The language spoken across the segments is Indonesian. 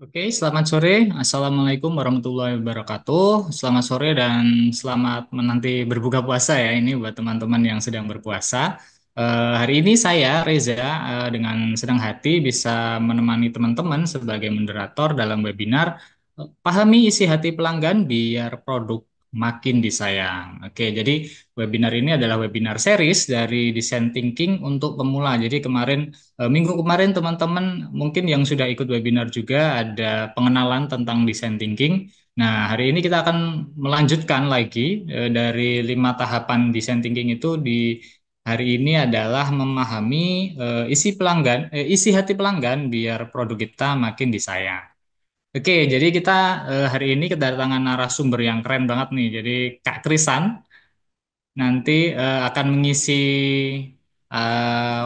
Oke, selamat sore. Assalamualaikum warahmatullahi wabarakatuh. Selamat sore dan selamat menanti berbuka puasa ya ini buat teman-teman yang sedang berpuasa. Hari ini saya Reza dengan senang hati bisa menemani teman-teman sebagai moderator dalam webinar Pahami isi hati pelanggan biar produk makin disayang. Oke, jadi webinar ini adalah webinar series dari Design Thinking untuk pemula. Jadi minggu kemarin teman-teman mungkin yang sudah ikut webinar juga ada pengenalan tentang design thinking. Nah, hari ini kita akan melanjutkan lagi dari 5 tahapan design thinking itu di hari ini adalah memahami isi hati pelanggan biar produk kita makin disayang. Oke, jadi kita hari ini kedatangan narasumber yang keren banget nih. Jadi Kak Krisan nanti akan mengisi eh,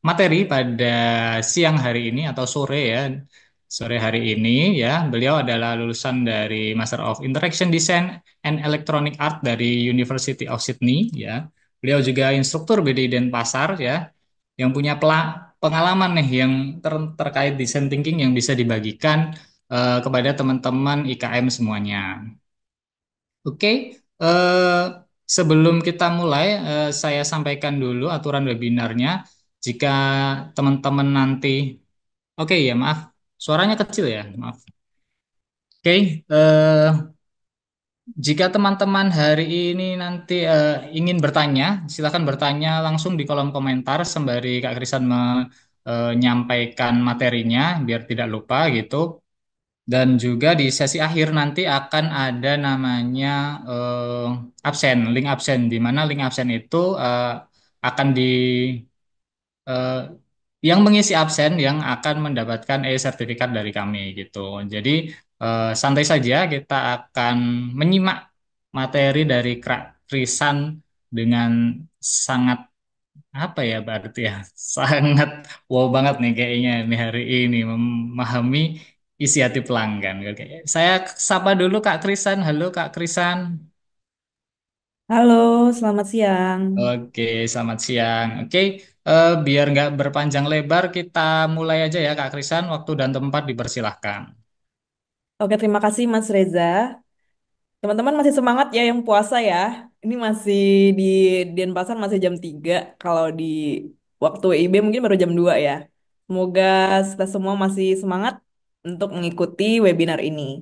materi pada siang hari ini atau sore ya, sore hari ini ya. Beliau adalah lulusan dari Master of Interaction Design and Electronic Art dari University of Sydney ya. Beliau juga instruktur BDI Denpasar ya, yang punya pengalaman nih yang terkait design thinking yang bisa dibagikan kepada teman-teman IKM semuanya. Oke, eh, sebelum kita mulai, saya sampaikan dulu aturan webinarnya. Jika teman-teman nanti, oke ya maaf, suaranya kecil ya, maaf. Oke, jika teman-teman hari ini nanti ingin bertanya, silakan bertanya langsung di kolom komentar sembari Kak Krisan menyampaikan materinya, biar tidak lupa gitu. Dan juga di sesi akhir nanti akan ada namanya link absen, di mana link absen itu akan eh, yang mengisi absen yang akan mendapatkan e-sertifikat dari kami gitu. Jadi santai saja, kita akan menyimak materi dari Kak Krisan dengan sangat apa ya berarti ya sangat wow banget nih kayaknya nih hari ini memahami isi hati pelanggan. Oke, saya sapa dulu Kak Krisan. Halo Kak Krisan. Halo, selamat siang. Oke, selamat siang. Oke, biar nggak berpanjang lebar, kita mulai aja ya Kak Krisan. Waktu dan tempat dipersilahkan. Oke, terima kasih Mas Reza. Teman-teman masih semangat ya yang puasa ya. Ini masih di Denpasar masih jam 3. Kalau di waktu WIB mungkin baru jam 2 ya. Semoga kita semua masih semangat untuk mengikuti webinar ini.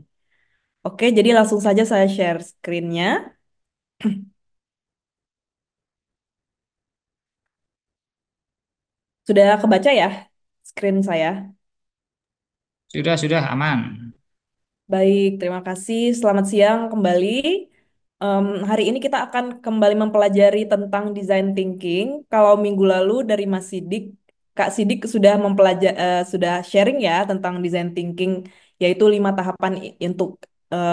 Oke, jadi langsung saja saya share screen-nya. Sudah kebaca ya screen saya? Sudah aman. Baik, terima kasih. Selamat siang kembali. Hari ini kita akan kembali mempelajari tentang design thinking. Kalau minggu lalu dari Mas Sidik, Kak Sidik sudah sudah sharing ya tentang design thinking, yaitu 5 tahapan untuk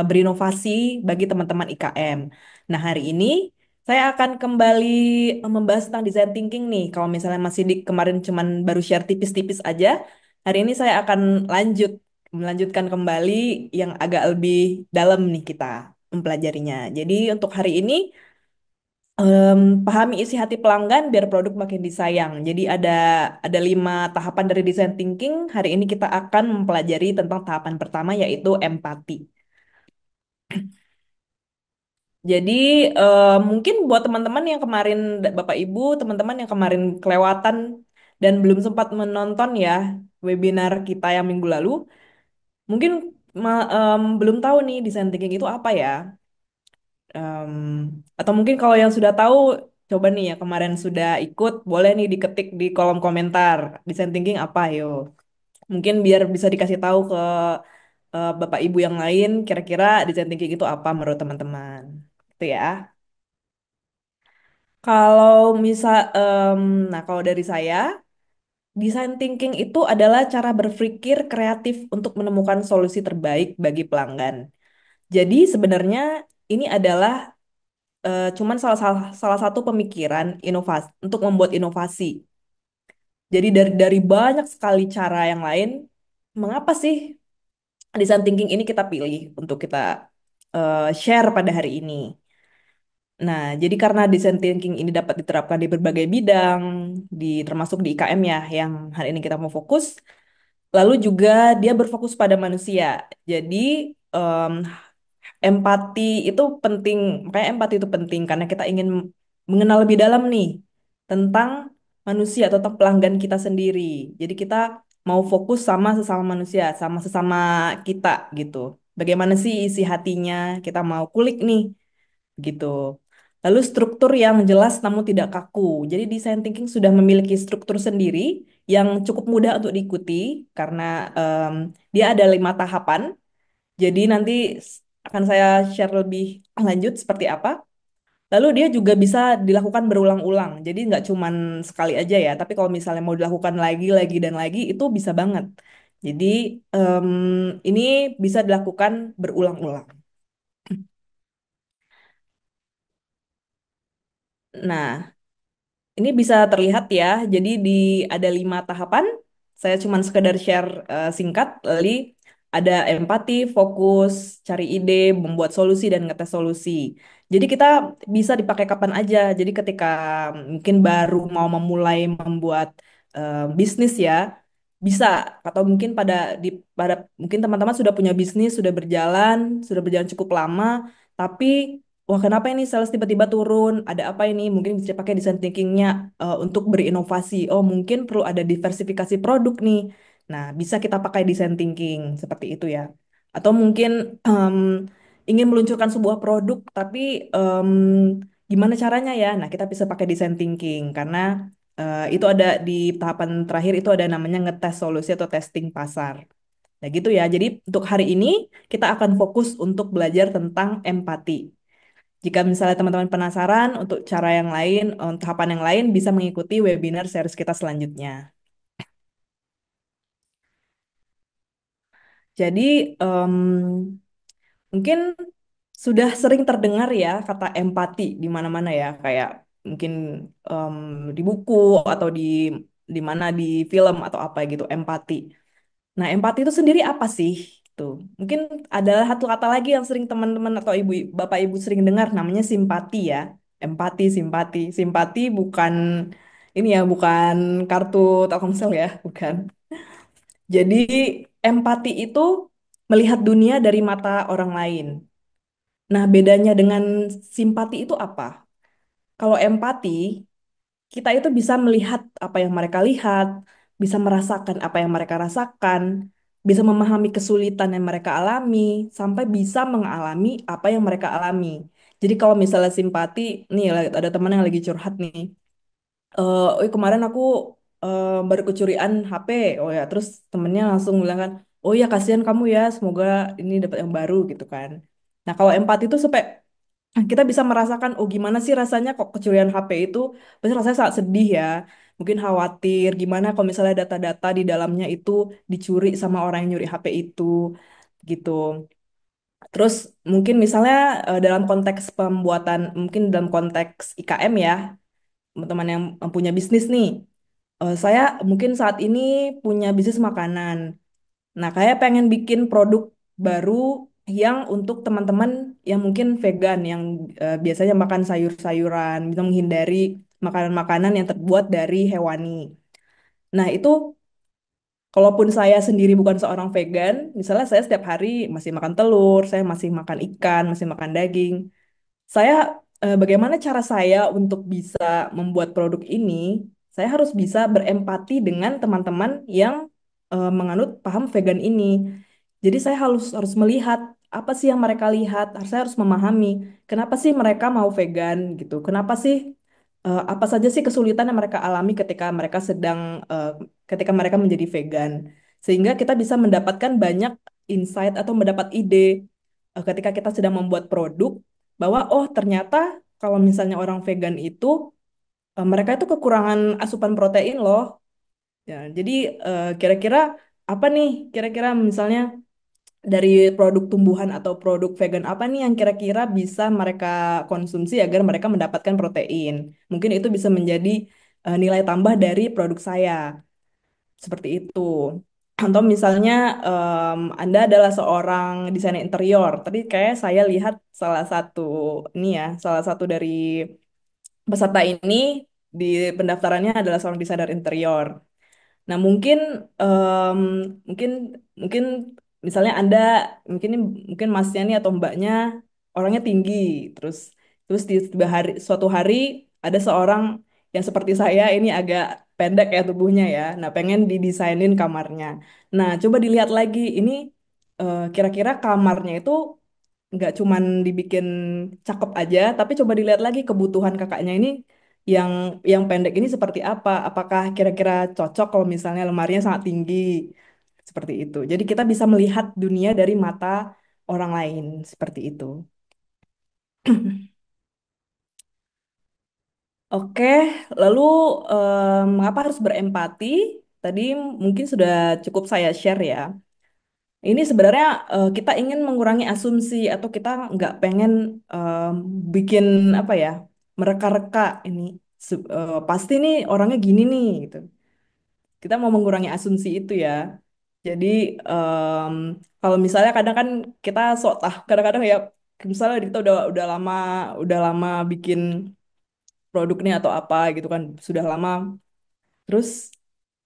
berinovasi bagi teman-teman IKM. Nah, hari ini saya akan kembali membahas tentang design thinking nih. Kalau misalnya Mas Sidik kemarin cuman baru share tipis-tipis aja, hari ini saya akan melanjutkan kembali yang agak lebih dalam nih kita mempelajarinya. Jadi untuk hari ini pahami isi hati pelanggan biar produk makin disayang. Jadi ada 5 tahapan dari design thinking. Hari ini kita akan mempelajari tentang tahapan pertama yaitu empati. Jadi mungkin buat teman-teman yang kemarin Bapak Ibu, teman-teman yang kemarin kelewatan dan belum sempat menonton ya webinar kita yang minggu lalu, mungkin belum tahu nih design thinking itu apa ya. Em, atau mungkin kalau yang sudah tahu, coba nih ya kemarin sudah ikut, boleh nih diketik di kolom komentar. Design thinking apa, yo? Mungkin biar bisa dikasih tahu ke Bapak Ibu yang lain, kira-kira design thinking itu apa menurut teman-teman. Itu ya. Kalau misal, nah kalau dari saya, design thinking itu adalah cara berpikir kreatif untuk menemukan solusi terbaik bagi pelanggan. Jadi sebenarnya ini adalah cuman salah satu pemikiran inovasi untuk membuat inovasi. Jadi dari banyak sekali cara yang lain, mengapa sih design thinking ini kita pilih untuk kita share pada hari ini? Nah, jadi karena design thinking ini dapat diterapkan di berbagai bidang, termasuk di IKM ya, yang hari ini kita mau fokus. Lalu juga dia berfokus pada manusia. Jadi em, empati itu penting, makanya empati itu penting karena kita ingin mengenal lebih dalam nih tentang manusia atau tentang pelanggan kita sendiri. Jadi kita mau fokus sama sesama manusia, sama sesama kita gitu. Bagaimana sih isi hatinya? Kita mau kulik nih gitu. Lalu struktur yang jelas namun tidak kaku. Jadi design thinking sudah memiliki struktur sendiri yang cukup mudah untuk diikuti karena em, dia ada 5 tahapan. Jadi nanti akan saya share lebih lanjut seperti apa. Lalu dia juga bisa dilakukan berulang-ulang. Jadi nggak cuman sekali aja ya, tapi kalau misalnya mau dilakukan lagi, lagi, dan lagi, itu bisa banget. Jadi em, ini bisa dilakukan berulang-ulang. Nah, ini bisa terlihat ya. Jadi ada 5 tahapan. Saya cuma sekedar share singkat. Lalu ada empati, fokus, cari ide, membuat solusi dan ngetes solusi. Jadi kita bisa dipakai kapan aja. Jadi ketika mungkin baru mau memulai membuat bisnis ya, bisa. Atau mungkin pada mungkin teman-teman sudah punya bisnis, sudah berjalan cukup lama, tapi wah, kenapa ini sales tiba-tiba turun? Ada apa ini? Mungkin bisa pakai design thinkingnya untuk berinovasi. Oh, mungkin perlu ada diversifikasi produk nih. Nah, bisa kita pakai design thinking seperti itu ya. Atau mungkin em, ingin meluncurkan sebuah produk, tapi gimana caranya ya? Nah, kita bisa pakai design thinking karena itu ada di tahapan terakhir itu ada namanya ngetes solusi atau testing pasar. Nah, gitu ya. Jadi untuk hari ini kita akan fokus untuk belajar tentang empati. Jika misalnya teman-teman penasaran untuk cara yang lain, tahapan yang lain bisa mengikuti webinar series kita selanjutnya. Jadi em, mungkin sudah sering terdengar ya kata empati di mana-mana ya, kayak mungkin em, di buku atau di mana di film atau apa gitu, empati. Nah, empati itu sendiri apa sih? Tuh, mungkin adalah satu kata lagi yang sering teman-teman atau bapak ibu sering dengar namanya simpati ya. Empati, simpati. Simpati bukan ini ya, bukan kartu Telkomsel ya, bukan. Jadi empati itu melihat dunia dari mata orang lain. Nah, bedanya dengan simpati itu apa? Kalau empati kita itu bisa melihat apa yang mereka lihat, bisa merasakan apa yang mereka rasakan, bisa memahami kesulitan yang mereka alami, sampai bisa mengalami apa yang mereka alami. Jadi kalau misalnya simpati, nih ada teman yang lagi curhat nih, oh kemarin aku baru kecurian HP, oh ya, terus temennya langsung bilang kan, oh ya kasihan kamu ya, semoga ini dapat yang baru gitu kan. Nah kalau empati itu sampai kita bisa merasakan, oh gimana sih rasanya kok kecurian HP itu, pasti rasanya sangat sedih ya. Mungkin khawatir, gimana kalau misalnya data-data di dalamnya itu dicuri sama orang yang nyuri HP itu, gitu. Terus mungkin misalnya dalam konteks pembuatan, mungkin dalam konteks IKM ya, teman-teman yang punya bisnis nih. Saya mungkin saat ini punya bisnis makanan. Nah, kayak pengen bikin produk baru yang untuk teman-teman yang mungkin vegan, yang biasanya makan sayur-sayuran, bisa menghindari makanan-makanan yang terbuat dari hewani. Nah, itu kalaupun saya sendiri bukan seorang vegan, misalnya saya setiap hari masih makan telur, saya masih makan ikan, masih makan daging. Saya bagaimana cara saya untuk bisa membuat produk ini? Saya harus bisa berempati dengan teman-teman yang menganut paham vegan ini. Jadi saya harus melihat apa sih yang mereka lihat. Saya harus memahami kenapa sih mereka mau vegan gitu. Kenapa sih apa saja sih kesulitan yang mereka alami eh, ketika mereka menjadi vegan. Sehingga kita bisa mendapatkan banyak insight atau mendapat ide ketika kita sedang membuat produk bahwa oh ternyata kalau misalnya orang vegan itu mereka itu kekurangan asupan protein loh. Ya, jadi kira-kira apa nih? Kira-kira misalnya dari produk tumbuhan atau produk vegan apa nih yang kira-kira bisa mereka konsumsi agar mereka mendapatkan protein. Mungkin itu bisa menjadi nilai tambah dari produk saya. Seperti itu. Atau misalnya Anda adalah seorang desainer interior. Tadi kayak saya lihat salah satu ini ya, salah satu dari peserta ini di pendaftarannya adalah seorang desainer interior. Nah, em, mungkin mungkin misalnya Anda mungkin mungkin Masnya nih atau Mbaknya orangnya tinggi, terus terus di suatu hari ada seorang yang seperti saya ini agak pendek ya tubuhnya ya. Nah, pengen didesainin kamarnya. Nah, coba dilihat lagi ini kira-kira kamarnya itu nggak cuman dibikin cakep aja, tapi coba dilihat lagi kebutuhan kakaknya ini yang yang pendek ini seperti apa? Apakah kira-kira cocok kalau misalnya lemarinya sangat tinggi seperti itu. Jadi kita bisa melihat dunia dari mata orang lain seperti itu. Oke, lalu mengapa harus berempati? Tadi mungkin sudah cukup saya share ya. Ini sebenarnya kita ingin mengurangi asumsi atau kita nggak pengen em, bikin apa ya mereka-reka ini pasti nih orangnya gini nih gitu. Kita mau mengurangi asumsi itu ya. Jadi em, kalau misalnya kadang kan kita sok tah kadang-kadang ya misalnya kita udah lama bikin produk nih atau apa gitu kan sudah lama terus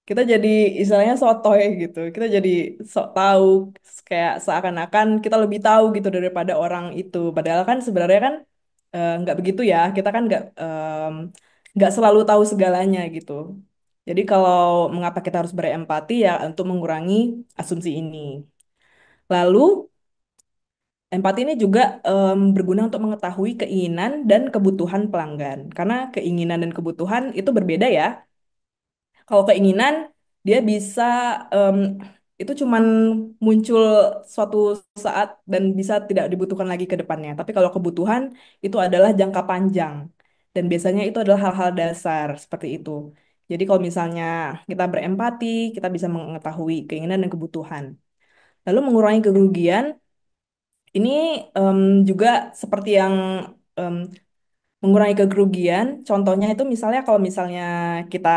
kita jadi istilahnya sotoy gitu. Kita jadi sok tahu kayak seakan-akan kita lebih tahu gitu daripada orang itu. Padahal kan sebenarnya kan nggak begitu ya. Kita kan nggak selalu tahu segalanya gitu. Jadi kalau mengapa kita harus berempati ya untuk mengurangi asumsi ini. Lalu empati ini juga berguna untuk mengetahui keinginan dan kebutuhan pelanggan. Karena keinginan dan kebutuhan itu berbeda ya. Kalau keinginan dia bisa em, itu cuman muncul suatu saat dan bisa tidak dibutuhkan lagi ke depannya. Tapi kalau kebutuhan itu adalah jangka panjang dan biasanya itu adalah hal-hal dasar seperti itu. Jadi kalau misalnya kita berempati, kita bisa mengetahui keinginan dan kebutuhan. Lalu mengurangi kerugian ini em, juga seperti yang em, mengurangi kerugian. Contohnya itu misalnya kalau misalnya kita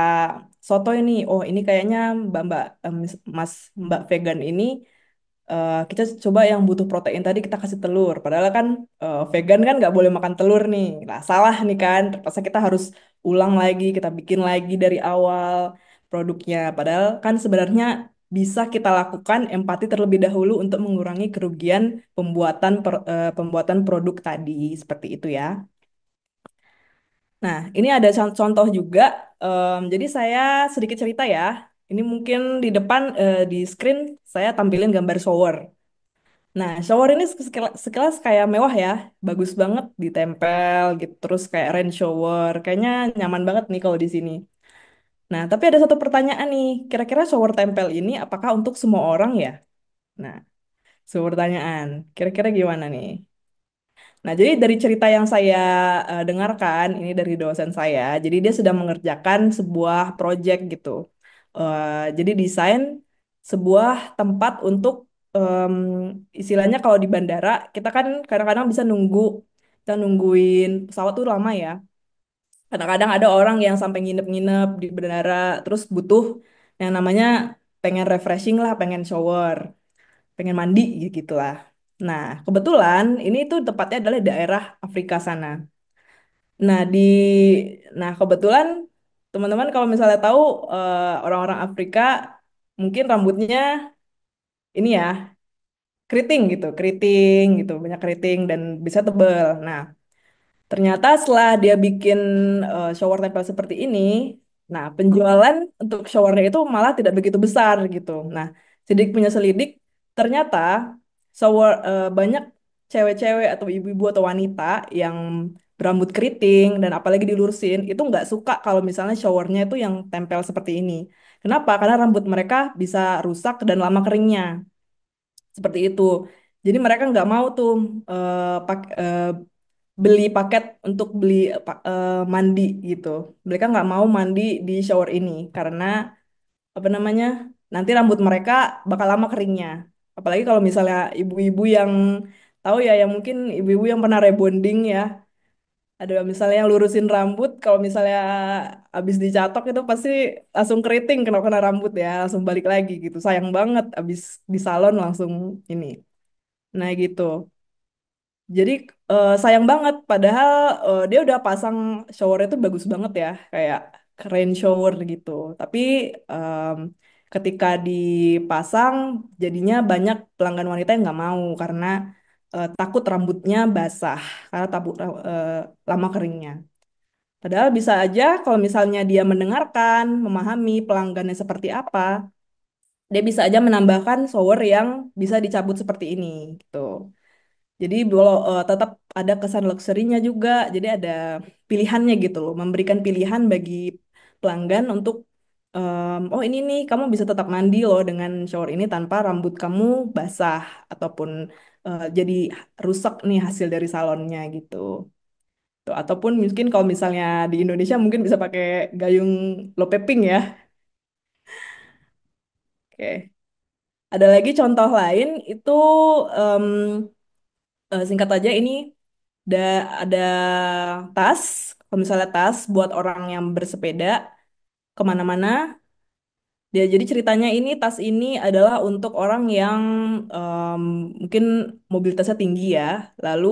soto ini, oh ini kayaknya Mbak-mbak, Mas Mbak vegan ini kita coba yang butuh protein tadi kita kasih telur. Padahal kan vegan kan nggak boleh makan telur nih. Nah salah nih kan. Terpaksa kita harus ulang lagi, kita bikin lagi dari awal produknya. Padahal kan sebenarnya bisa kita lakukan empati terlebih dahulu untuk mengurangi kerugian pembuatan produk tadi seperti itu ya. Nah, ini ada contoh juga. Jadi saya sedikit cerita ya. Ini mungkin di depan di screen saya tampilin gambar shower. Nah, shower ini sekilas kayak mewah ya, bagus banget ditempel gitu, terus kayak rain shower, kayaknya nyaman banget nih kalau di sini. Nah, tapi ada satu pertanyaan nih, kira-kira shower tempel ini apakah untuk semua orang ya? Nah, sebuah pertanyaan, kira-kira gimana nih? Nah, jadi dari cerita yang saya dengarkan, ini dari dosen saya, jadi dia sedang mengerjakan sebuah project gitu. Jadi desain sebuah tempat untuk istilahnya kalau di bandara, kita kan kadang-kadang bisa kita nungguin pesawat tuh lama ya. Kadang-kadang ada orang yang sampai nginep-nginep di bandara, terus butuh yang namanya pengen refreshing lah, pengen shower, pengen mandi gitu lah. Nah, kebetulan ini tuh tepatnya adalah daerah Afrika sana. Nah, kebetulan teman-teman kalau misalnya tahu orang-orang Afrika mungkin rambutnya ini ya, keriting gitu, banyak keriting dan bisa tebel. Nah, ternyata setelah dia bikin shower tempel seperti ini, nah penjualan untuk showernya itu malah tidak begitu besar gitu. Nah, sidik punya selidik, ternyata banyak cewek-cewek atau ibu-ibu atau wanita yang berambut keriting dan apalagi dilurusin itu nggak suka kalau misalnya showernya itu yang tempel seperti ini. Kenapa? Karena rambut mereka bisa rusak dan lama keringnya seperti itu. Jadi mereka nggak mau tuh beli paket untuk beli mandi gitu. Mereka nggak mau mandi di shower ini karena apa namanya nanti rambut mereka bakal lama keringnya. Apalagi kalau misalnya ibu-ibu yang tahu ya, yang mungkin ibu-ibu yang pernah rebonding ya. Ada misalnya yang lurusin rambut, kalau misalnya habis dicatok itu pasti langsung keriting kena kena rambut ya, langsung balik lagi gitu. Sayang banget habis di salon langsung ini. Nah gitu. Jadi sayang banget, padahal dia udah pasang shower itu bagus banget ya, kayak. rain shower gitu. Tapi em, ketika dipasang, jadinya banyak pelanggan wanita yang nggak mau karena takut rambutnya basah karena lama keringnya. Padahal bisa aja kalau misalnya dia mendengarkan, memahami pelanggannya seperti apa, dia bisa aja menambahkan shower yang bisa dicabut seperti ini gitu. Jadi tetap ada kesan luxury-nya juga. Jadi ada pilihannya gitu loh, memberikan pilihan bagi pelanggan untuk oh ini nih kamu bisa tetap mandi loh dengan shower ini tanpa rambut kamu basah ataupun jadi rusak nih hasil dari salonnya gitu. Tuh, ataupun mungkin kalau misalnya di Indonesia mungkin bisa pakai gayung lope pink ya. Oke. Ada lagi contoh lain itu em, singkat aja ini ada tas, kalau misalnya tas buat orang yang bersepeda kemana-mana. Dia jadi ceritanya ini tas ini adalah untuk orang yang em, mungkin mobilitasnya tinggi ya. Lalu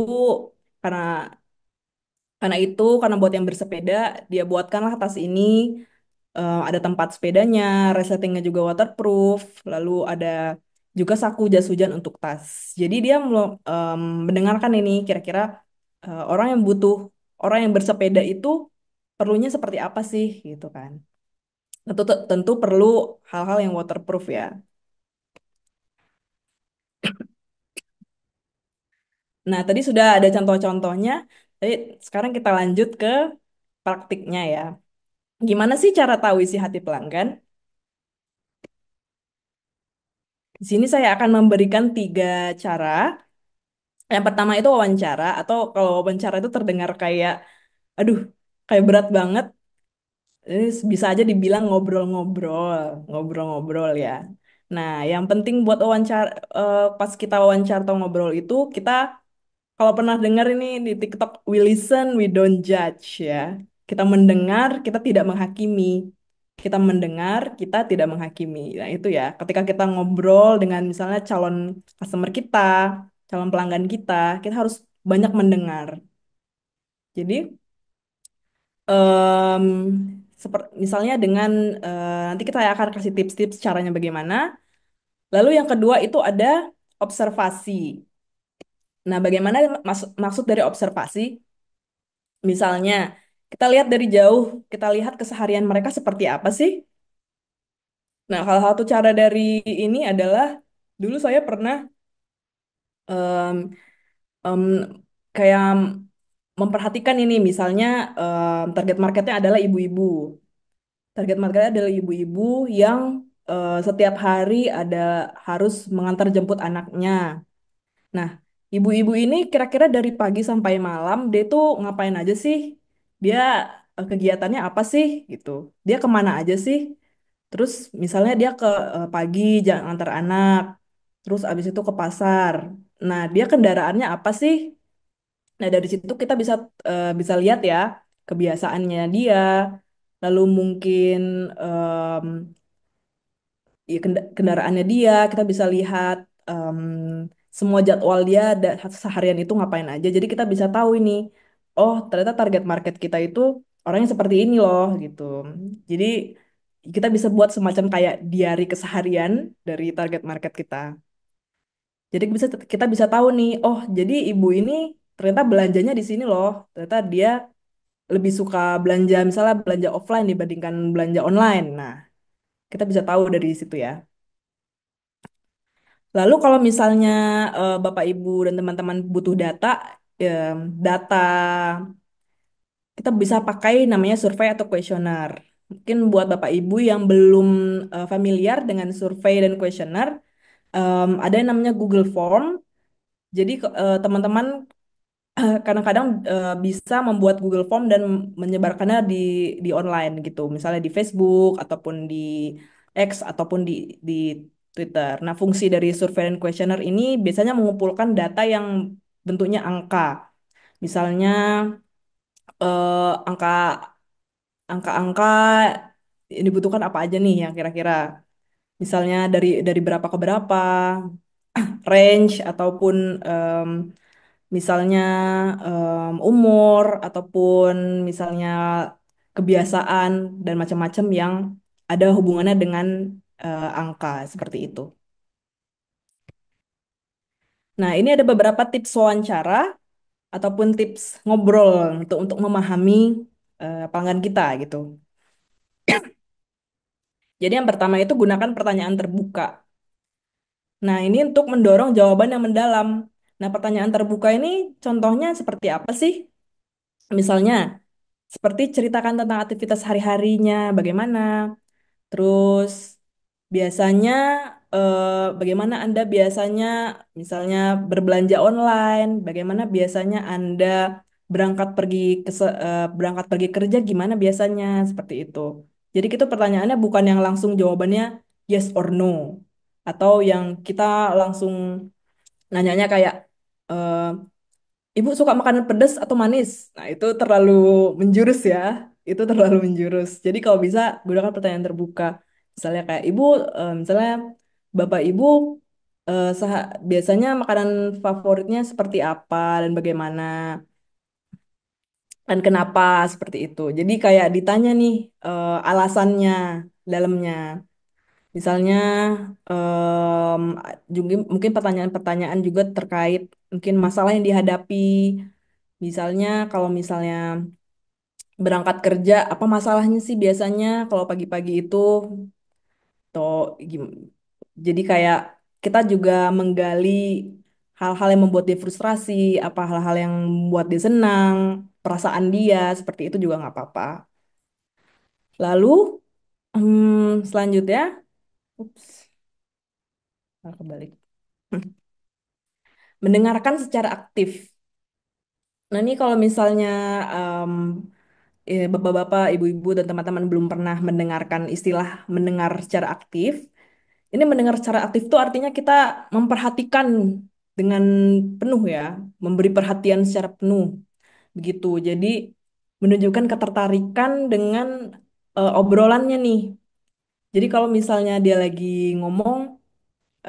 karena karena buat yang bersepeda, dia buatkanlah tas ini ada tempat sepedanya, resletingnya juga waterproof, lalu ada juga saku jas hujan untuk tas. Jadi dia mendengarkan ini kira-kira orang yang orang yang bersepeda itu perlunya seperti apa sih gitu kan. Tentu perlu hal-hal yang waterproof ya. Nah, tadi sudah ada contoh-contohnya. Jadi sekarang kita lanjut ke praktiknya ya. Gimana sih cara tahu isi hati pelanggan? Di sini saya akan memberikan 3 cara. Yang pertama itu wawancara, atau kalau wawancara itu terdengar kayak, aduh, kayak berat banget. Ini bisa aja dibilang ngobrol-ngobrol ya. Nah, yang penting buat wawancara, pas kita wawancara atau ngobrol itu, kita kalau pernah dengar ini di TikTok, we listen, we don't judge ya. Kita mendengar, kita tidak menghakimi. Kita mendengar, kita tidak menghakimi. Nah, itu ya. Ketika kita ngobrol dengan misalnya calon customer kita, calon pelanggan kita harus banyak mendengar. Jadi, misalnya dengan nanti kita akan kasih tips-tips caranya bagaimana. Lalu yang kedua itu ada observasi. Nah, bagaimana maksud dari observasi? Misalnya, kita lihat dari jauh, kita lihat keseharian mereka seperti apa sih? Nah, salah satu cara dari ini adalah dulu saya pernah em, em, kayak memperhatikan ini, misalnya target marketnya adalah ibu-ibu. Target marketnya adalah ibu-ibu yang setiap hari harus mengantar jemput anaknya. Nah, ibu-ibu ini kira-kira dari pagi sampai malam dia tuh ngapain aja sih? Dia kegiatannya apa sih gitu? Dia kemana aja sih? Terus misalnya dia ke pagi jangan antar anak, terus abis itu ke pasar. Nah, dia kendaraannya apa sih? Nah, dari situ kita bisa lihat ya kebiasaannya dia, lalu mungkin em, ya, kendaraannya dia, kita bisa lihat semua jadwal dia seharian itu ngapain aja. Jadi kita bisa tahu ini, oh ternyata target market kita itu orangnya seperti ini loh gitu. Jadi kita bisa buat semacam kayak diari keseharian dari target market kita. Jadi kita bisa tahu nih, oh jadi ibu ini ternyata belanjanya di sini loh. Ternyata dia lebih suka belanja misalnya belanja offline dibandingkan belanja online. Nah, kita bisa tahu dari situ ya. Lalu kalau misalnya Bapak Ibu dan teman-teman butuh data, data kita bisa pakai namanya survei atau kuesioner. Mungkin buat Bapak Ibu yang belum familiar dengan survei dan kuesioner, ada yang namanya Google Form. Jadi teman-teman kadang-kadang bisa membuat Google Form dan menyebarkannya di online gitu, misalnya di Facebook ataupun di X ataupun di Twitter. Nah, fungsi dari survei dan questionnaire ini biasanya mengumpulkan data yang bentuknya angka. Misalnya angka angka-angka yang dibutuhkan apa aja nih yang kira-kira misalnya dari berapa ke berapa, range ataupun misalnya umur ataupun misalnya kebiasaan, dan macam-macam yang ada hubungannya dengan angka seperti itu. Nah, ini ada beberapa tips wawancara ataupun tips ngobrol untuk memahami pelanggan kita gitu. Jadi yang pertama itu gunakan pertanyaan terbuka. Nah, ini untuk mendorong jawaban yang mendalam. Nah, pertanyaan terbuka ini contohnya seperti apa sih? Misalnya, seperti ceritakan tentang aktivitas hari-harinya, bagaimana. Terus, biasanya, bagaimana Anda biasanya, misalnya berbelanja online, bagaimana biasanya Anda berangkat pergi kerja, gimana biasanya, seperti itu. Jadi, itu pertanyaannya bukan yang langsung jawabannya yes or no, atau yang kita langsung nanyanya kayak, eh, Ibu suka makanan pedas atau manis? Nah, itu terlalu menjurus ya. Itu terlalu menjurus. Jadi kalau bisa gunakan pertanyaan terbuka. Misalnya kayak Ibu, misalnya Bapak Ibu biasanya makanan favoritnya seperti apa dan bagaimana dan kenapa seperti itu. Jadi kayak ditanya nih alasannya dalamnya. Misalnya em, juga mungkin pertanyaan-pertanyaan juga terkait mungkin masalah yang dihadapi. Misalnya kalau misalnya berangkat kerja, apa masalahnya sih biasanya kalau pagi-pagi itu? Atau jadi kayak kita juga menggali hal-hal yang membuat dia frustrasi, apa hal-hal yang membuat dia senang, perasaan dia, seperti itu juga nggak apa-apa. Lalu selanjutnya, ups, malah kebalik. Mendengarkan secara aktif. Nah, ini kalau misalnya bapak-bapak, ibu-ibu, dan teman-teman belum pernah mendengarkan istilah mendengar secara aktif, ini mendengar secara aktif itu artinya kita memperhatikan dengan penuh ya, memberi perhatian secara penuh, begitu. Jadi menunjukkan ketertarikan dengan obrolannya nih. Jadi kalau misalnya dia lagi ngomong,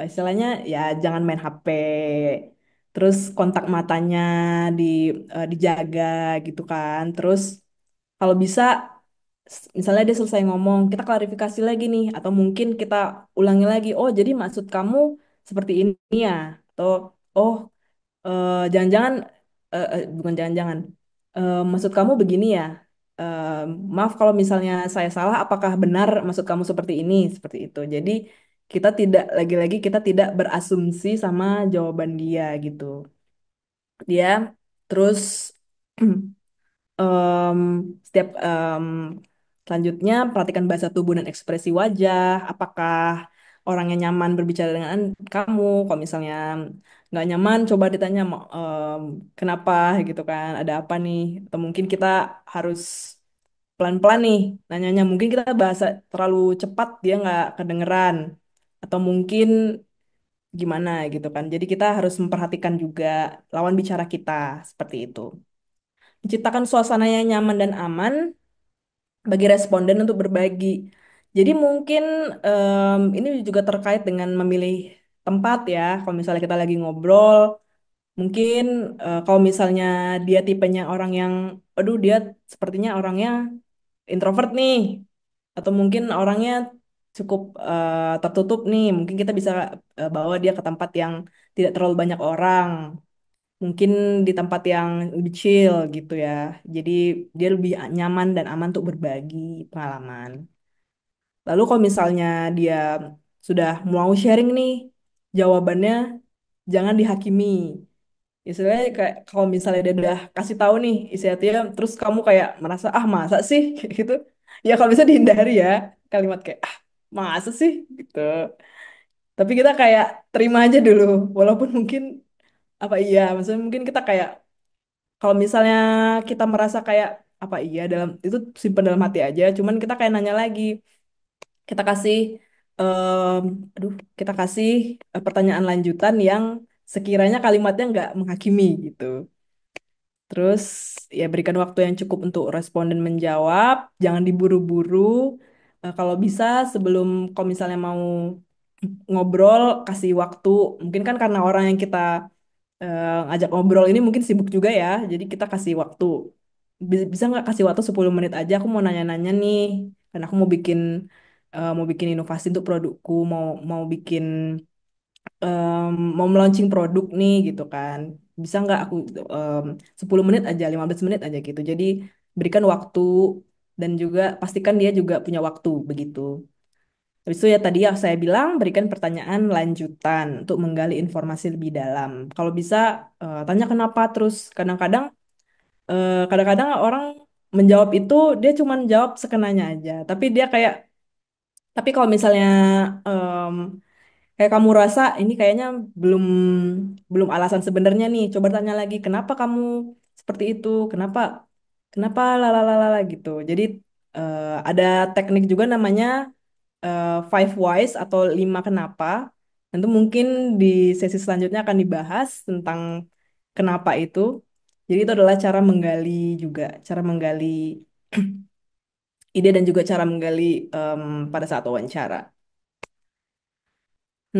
istilahnya ya jangan main HP, terus kontak matanya di dijaga gitu kan. Terus kalau bisa misalnya dia selesai ngomong, kita klarifikasi lagi nih, atau mungkin kita ulangi lagi. Oh, jadi maksud kamu seperti ini ya? Atau oh, jangan-jangan bukan jangan-jangan. Maksud kamu begini ya? Eh, Maaf kalau misalnya saya salah, apakah benar maksud kamu seperti ini? Seperti itu. Jadi kita tidak lagi-lagi kita tidak berasumsi sama jawaban dia gitu. Dia terus Em, setiap selanjutnya perhatikan bahasa tubuh dan ekspresi wajah. Apakah orangnya nyaman berbicara dengan kamu? Kalau misalnya nggak nyaman, coba ditanya kenapa gitu kan? Ada apa nih? Atau mungkin kita harus pelan-pelan nih nanyanya. Mungkin kita bahasa terlalu cepat dia nggak kedengeran. Atau mungkin gimana gitu kan? Jadi kita harus memperhatikan juga lawan bicara kita seperti itu. Menciptakan suasana yang nyaman dan aman bagi responden untuk berbagi. Jadi mungkin ini juga terkait dengan memilih tempat ya. Kalau misalnya kita lagi ngobrol, mungkin kalau misalnya dia tipenya orang yang, aduh dia sepertinya orangnya introvert nih, atau mungkin orangnya cukup tertutup nih, mungkin kita bisa bawa dia ke tempat yang tidak terlalu banyak orang. Mungkin di tempat yang lebih chill gitu ya. Jadi dia lebih nyaman dan aman untuk berbagi pengalaman. Lalu kalau misalnya dia sudah mau sharing nih, jawabannya jangan dihakimi. Istilahnya kayak kalau misalnya dia udah kasih tahu nih isi hatinya, terus kamu kayak merasa ah masa sih kayak gitu. Ya kalau bisa dihindari ya kalimat kayak ah masa sih gitu. Tapi kita kayak terima aja dulu, walaupun mungkin apa iya, maksudnya mungkin kita kayak kalau misalnya kita merasa kayak apa iya dalam itu simpan dalam hati aja, cuman kita kayak nanya lagi, kita kasih em, aduh, kita kasih pertanyaan lanjutan yang sekiranya kalimatnya nggak menghakimi gitu. Terus ya berikan waktu yang cukup untuk responden menjawab, jangan diburu-buru. Kalau bisa sebelum kalau misalnya mau ngobrol kasih waktu, mungkin kan karena orang yang kita ngajak ngobrol ini mungkin sibuk juga ya, jadi kita kasih waktu. bisa nggak kasih waktu 10 menit aja, aku mau nanya-nanya nih, karena aku mau bikin inovasi untuk produkku, mau bikin mau meluncing produk nih gitu kan. Bisa nggak aku 10 menit aja, 15 menit aja gitu. Jadi berikan waktu dan juga pastikan dia juga punya waktu begitu. Habis itu ya tadi yang saya bilang berikan pertanyaan lanjutan untuk menggali informasi lebih dalam. Kalau bisa tanya kenapa terus. Kadang-kadang orang menjawab itu dia cuma jawab sekenanya aja. Tapi kalau misalnya em, kayak kamu rasa ini kayaknya belum belum alasan sebenarnya nih. Coba tanya lagi, kenapa kamu seperti itu? Kenapa lalalala gitu. Jadi ada teknik juga namanya five whys atau lima kenapa. Nanti mungkin di sesi selanjutnya akan dibahas tentang kenapa itu. Jadi itu adalah cara menggali ide dan juga cara menggali pada saat wawancara.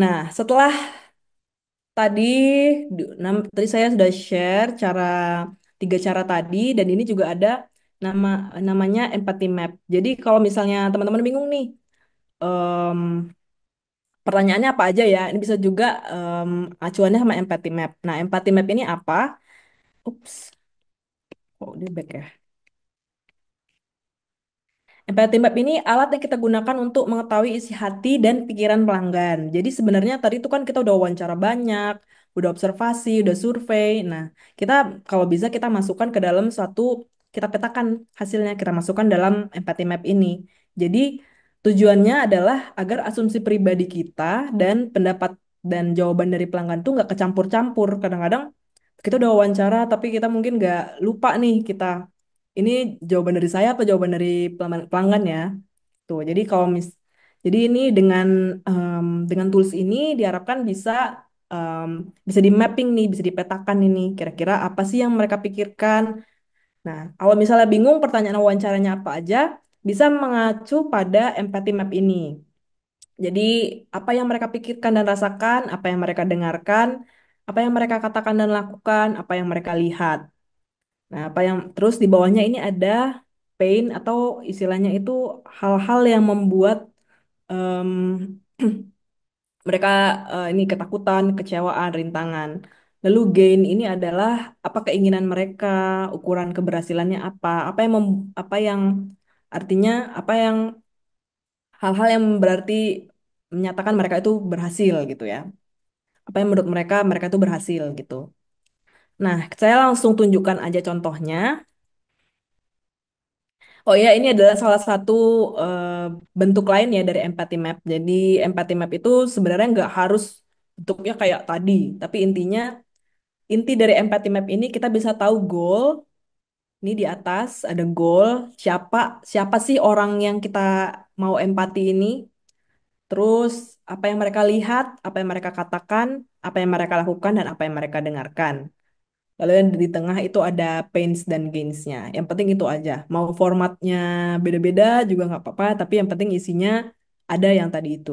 Nah, setelah Tadi, tadi saya sudah share tiga cara tadi, dan ini juga ada nama namanya empathy map. Jadi kalau misalnya teman-teman bingung nih, em, pertanyaannya apa aja ya, ini bisa juga acuannya sama empathy map. Nah, empathy map ini apa? Ups, kok dia back ya? Empathy Map ini alat yang kita gunakan untuk mengetahui isi hati dan pikiran pelanggan. Jadi sebenarnya tadi itu kan kita udah wawancara banyak, udah observasi, udah survei. Nah, kita kalau bisa kita masukkan ke dalam kita petakan hasilnya, kita masukkan dalam Empathy Map ini. Jadi tujuannya adalah agar asumsi pribadi kita dan pendapat dan jawaban dari pelanggan tuh nggak kecampur-campur. Kadang-kadang kita udah wawancara, tapi kita mungkin nggak lupa nih ini jawaban dari saya atau jawaban dari pelanggan ya. Tuh, jadi ini dengan tools ini diharapkan em, bisa di mapping nih, bisa dipetakan ini kira-kira apa sih yang mereka pikirkan. Nah, kalau misalnya bingung pertanyaan wawancaranya apa aja, bisa mengacu pada empathy map ini. Jadi, apa yang mereka pikirkan dan rasakan, apa yang mereka dengarkan, apa yang mereka katakan dan lakukan, apa yang mereka lihat. Nah, apa yang terus di bawahnya ini ada pain atau istilahnya itu hal-hal yang membuat em, mereka ini ketakutan, kecewaan, rintangan. Lalu gain ini adalah apa keinginan mereka, ukuran keberhasilannya apa yang artinya apa yang hal-hal yang berarti menyatakan mereka itu berhasil gitu ya. Apa yang menurut mereka mereka itu berhasil gitu. Nah, saya langsung tunjukkan aja contohnya. Oh ya, ini adalah salah satu eh, bentuk lain ya dari empathy map. Jadi empathy map itu sebenarnya nggak harus bentuknya kayak tadi, tapi inti dari empathy map ini kita bisa tahu goal. Ini di atas ada goal, siapa siapa sih orang yang kita mau empati ini. Terus apa yang mereka lihat, apa yang mereka katakan, apa yang mereka lakukan, dan apa yang mereka dengarkan. Lalu yang di tengah itu ada pains dan gains-nya. Yang penting itu aja. Mau formatnya beda-beda juga nggak apa-apa, tapi yang penting isinya ada yang tadi itu.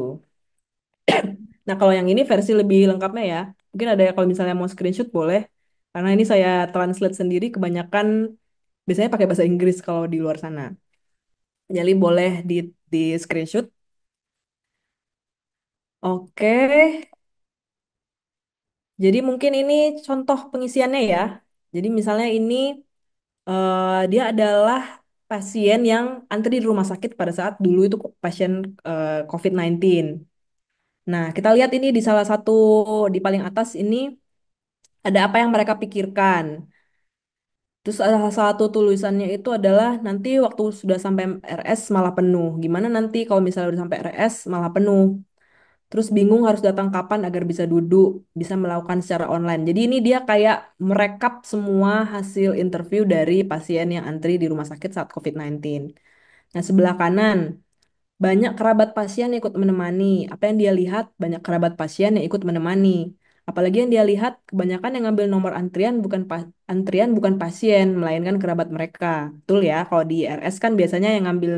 Nah, kalau yang ini versi lebih lengkapnya ya. Mungkin ada kalau misalnya mau screenshot boleh. Karena ini saya translate sendiri, kebanyakan biasanya pakai bahasa Inggris kalau di luar sana. Jadi boleh di screenshot. Oke, jadi mungkin ini contoh pengisiannya ya. Jadi misalnya ini dia adalah pasien yang antri di rumah sakit pada saat dulu itu pasien COVID-19. Nah, kita lihat ini di salah satu di paling atas ini ada apa yang mereka pikirkan. Terus salah satu tulisannya itu adalah nanti waktu sudah sampai RS malah penuh. Gimana nanti kalau misalnya udah sampai RS malah penuh? Terus bingung harus datang kapan agar bisa duduk, bisa melakukan secara online. Jadi ini dia kayak merekap semua hasil interview dari pasien yang antri di rumah sakit saat COVID-19. Nah, sebelah kanan, banyak kerabat pasien yang ikut menemani. Apa yang dia lihat, banyak kerabat pasien yang ikut menemani. Apalagi yang dia lihat, kebanyakan yang ngambil nomor antrian bukan pasien, melainkan kerabat mereka. Betul ya, kalau di RS kan biasanya yang ngambil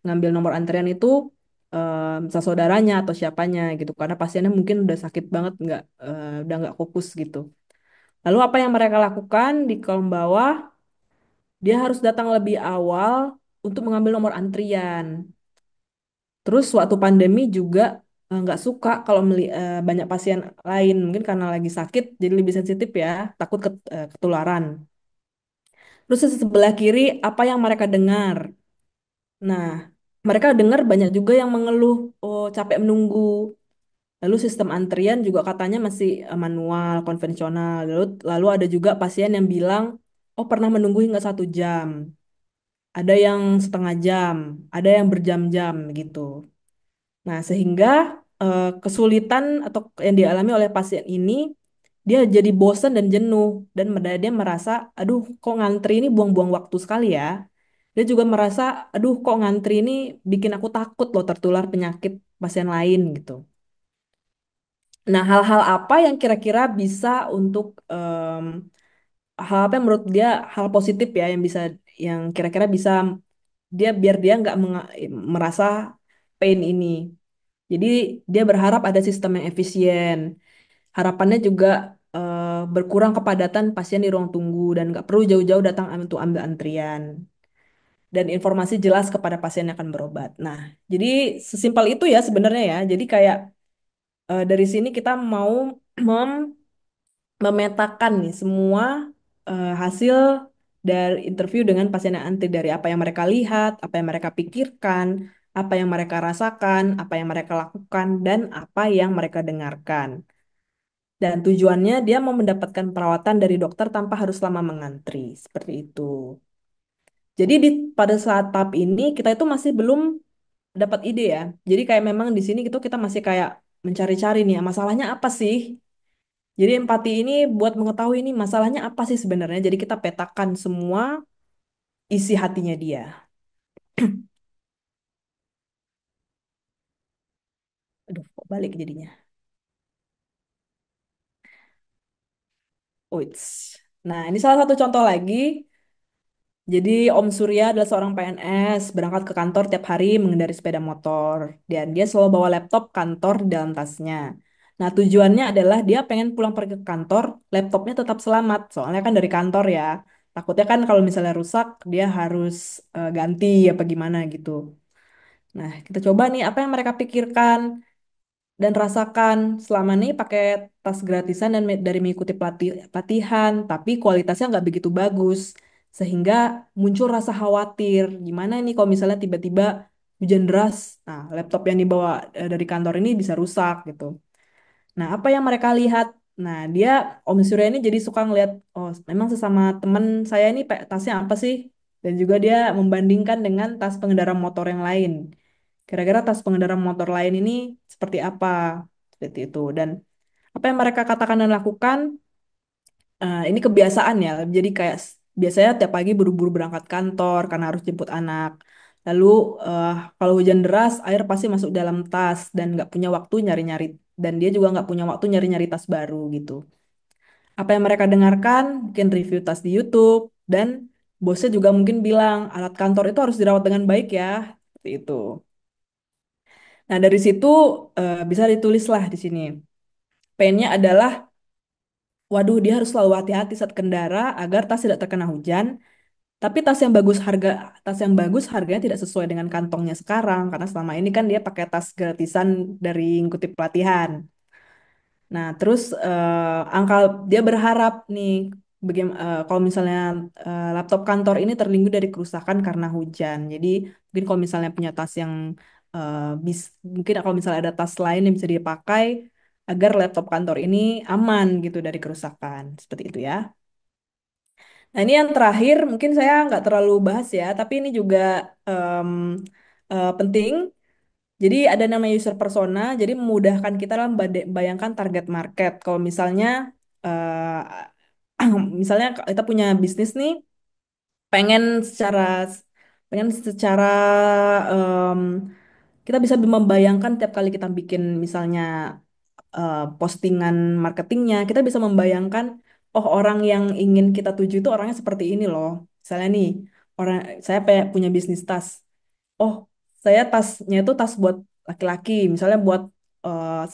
ngambil nomor antrian itu saudaranya atau siapanya gitu. Karena pasiennya mungkin udah sakit banget, udah nggak fokus gitu. Lalu apa yang mereka lakukan di kolom bawah? dia harus datang lebih awal untuk mengambil nomor antrian. Terus waktu pandemi juga nggak suka kalau banyak pasien lain, mungkin karena lagi sakit jadi lebih sensitif ya, takut ketularan. Terus di sebelah kiri apa yang mereka dengar? Nah, mereka dengar banyak juga yang mengeluh, oh capek menunggu. Lalu sistem antrian juga katanya masih manual, konvensional. Lalu ada juga pasien yang bilang, oh pernah menunggu hingga 1 jam. Ada yang setengah jam, ada yang berjam-jam gitu. Nah, sehingga kesulitan atau yang dialami oleh pasien ini, dia jadi bosan dan jenuh. Dan dia merasa, aduh kok ngantri ini buang-buang waktu sekali ya. Dia juga merasa, aduh kok ngantri ini bikin aku takut loh tertular penyakit pasien lain gitu. Nah, hal-hal apa yang kira-kira bisa untuk hal apa yang menurut dia hal positif ya yang bisa yang kira-kira bisa biar dia nggak merasa pain ini. Jadi dia berharap ada sistem yang efisien. Harapannya juga berkurang kepadatan pasien di ruang tunggu dan nggak perlu jauh-jauh datang untuk ambil antrian. Dan informasi jelas kepada pasien yang akan berobat. Nah, jadi sesimpel itu ya sebenarnya ya. Jadi kayak dari sini kita mau memetakan nih semua hasil dari interview dengan pasien yang antri dari apa yang mereka lihat, apa yang mereka pikirkan, apa yang mereka rasakan, apa yang mereka lakukan, dan apa yang mereka dengarkan. Dan tujuannya dia mau mendapatkan perawatan dari dokter tanpa harus lama mengantri, seperti itu. Jadi pada saat tahap ini kita itu masih belum dapat ide ya. Jadi kayak memang di sini gitu kita masih kayak mencari-cari nih masalahnya apa sih. Jadi empati ini buat mengetahui ini masalahnya apa sih sebenarnya. Jadi kita petakan semua isi hatinya dia. Aduh, kok balik jadinya. Wits. Nah, ini salah satu contoh lagi. Jadi Om Surya adalah seorang PNS, berangkat ke kantor tiap hari mengendari sepeda motor. Dan dia selalu bawa laptop kantor di dalam tasnya. Nah, tujuannya adalah dia pengen pulang pergi ke kantor, laptopnya tetap selamat. Soalnya kan dari kantor ya. Takutnya kan kalau misalnya rusak, dia harus ganti apa gimana gitu. Nah, kita coba nih apa yang mereka pikirkan dan rasakan selama ini pakai tas gratisan dan dari mengikuti pelatihan, tapi kualitasnya nggak begitu bagus, sehingga muncul rasa khawatir. Gimana nih kalau misalnya tiba-tiba hujan deras, nah laptop yang dibawa dari kantor ini bisa rusak gitu. Nah, apa yang mereka lihat? Nah, Om Surya ini jadi suka ngeliat, oh memang sesama teman saya ini tasnya apa sih? Dan juga dia membandingkan dengan tas pengendara motor yang lain. Kira-kira tas pengendara motor lain ini seperti apa? Seperti itu. Dan apa yang mereka katakan dan lakukan, ini kebiasaan ya. Jadi kayak biasanya tiap pagi buru-buru berangkat kantor karena harus jemput anak. Lalu eh, kalau hujan deras, air pasti masuk dalam tas dan nggak punya waktu nyari-nyari. Dan dia juga nggak punya waktu nyari-nyari tas baru gitu. Apa yang mereka dengarkan, mungkin review tas di YouTube, dan bosnya juga mungkin bilang alat kantor itu harus dirawat dengan baik ya. Seperti itu. Nah, dari situ bisa ditulislah di sini. Painnya adalah, waduh, dia harus selalu hati-hati saat kendara agar tas tidak terkena hujan. Tapi tas yang bagus harganya tidak sesuai dengan kantongnya sekarang karena selama ini kan dia pakai tas gratisan dari ngikuti pelatihan. Nah, terus angka dia berharap nih kalau misalnya laptop kantor ini terlindung dari kerusakan karena hujan. Jadi mungkin kalau misalnya punya tas yang eh, bis, mungkin kalau misalnya ada tas lain yang bisa dipakai agar laptop kantor ini aman gitu dari kerusakan. Seperti itu ya. Nah, ini yang terakhir mungkin saya nggak terlalu bahas ya, tapi ini juga em, penting. Jadi ada nama user persona, jadi memudahkan kita dalam bayangkan target market. Kalau misalnya misalnya kita punya bisnis nih, pengen secara pengen secara em, kita bisa membayangkan tiap kali kita bikin misalnya postingan marketingnya, kita bisa membayangkan, oh orang yang ingin kita tuju itu orangnya seperti ini loh. Misalnya nih, saya punya bisnis tas. Oh, saya tasnya itu tas buat laki-laki, misalnya buat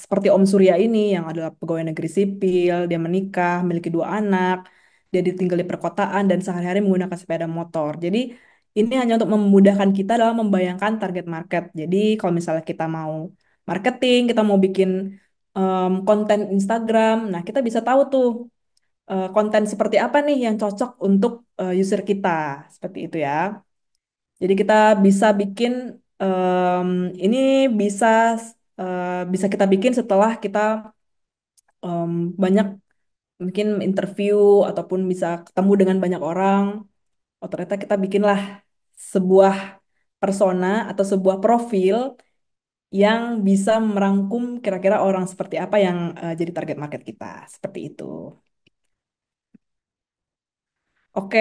seperti Om Surya ini yang adalah pegawai negeri sipil, dia menikah, memiliki 2 anak. dia tinggal di perkotaan dan sehari-hari menggunakan sepeda motor. Jadi ini hanya untuk memudahkan kita dalam membayangkan target market. Jadi kalau misalnya kita mau marketing, kita mau bikin konten Instagram, nah kita bisa tahu tuh konten seperti apa nih yang cocok untuk user kita, seperti itu ya. Jadi kita bisa bikin em, ini bisa bisa kita bikin setelah kita banyak mungkin interview ataupun bisa ketemu dengan banyak orang. Oh ternyata kita bikinlah sebuah persona atau sebuah profil yang bisa merangkum kira-kira orang seperti apa yang jadi target market kita. Seperti itu. Oke,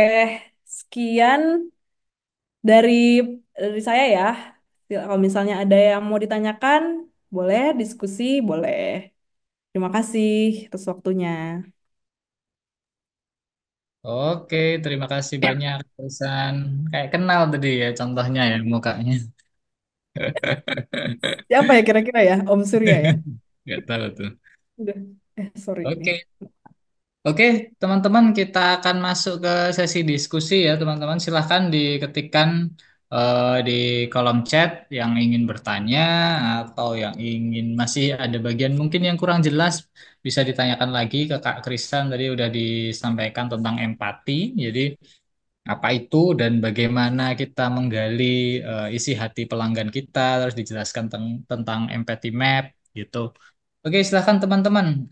sekian dari saya ya. Kalau misalnya ada yang mau ditanyakan, boleh diskusi, boleh. Terima kasih atas waktunya. Oke, terima kasih banyak, Pesan. Kayak kenal tadi ya contohnya ya mukanya. Siapa ya kira-kira ya? Om Surya ya? Nggak tahu tuh. Udah. Sorry nih. Oke, oke, teman-teman, kita akan masuk ke sesi diskusi ya, teman-teman. Silahkan diketikkan di kolom chat yang ingin bertanya atau yang ingin masih ada bagian mungkin yang kurang jelas bisa ditanyakan lagi ke Kak Krisan. Tadi udah disampaikan tentang empati. Jadi apa itu dan bagaimana kita menggali isi hati pelanggan kita, terus dijelaskan tentang empathy map gitu. Oke, silahkan teman-teman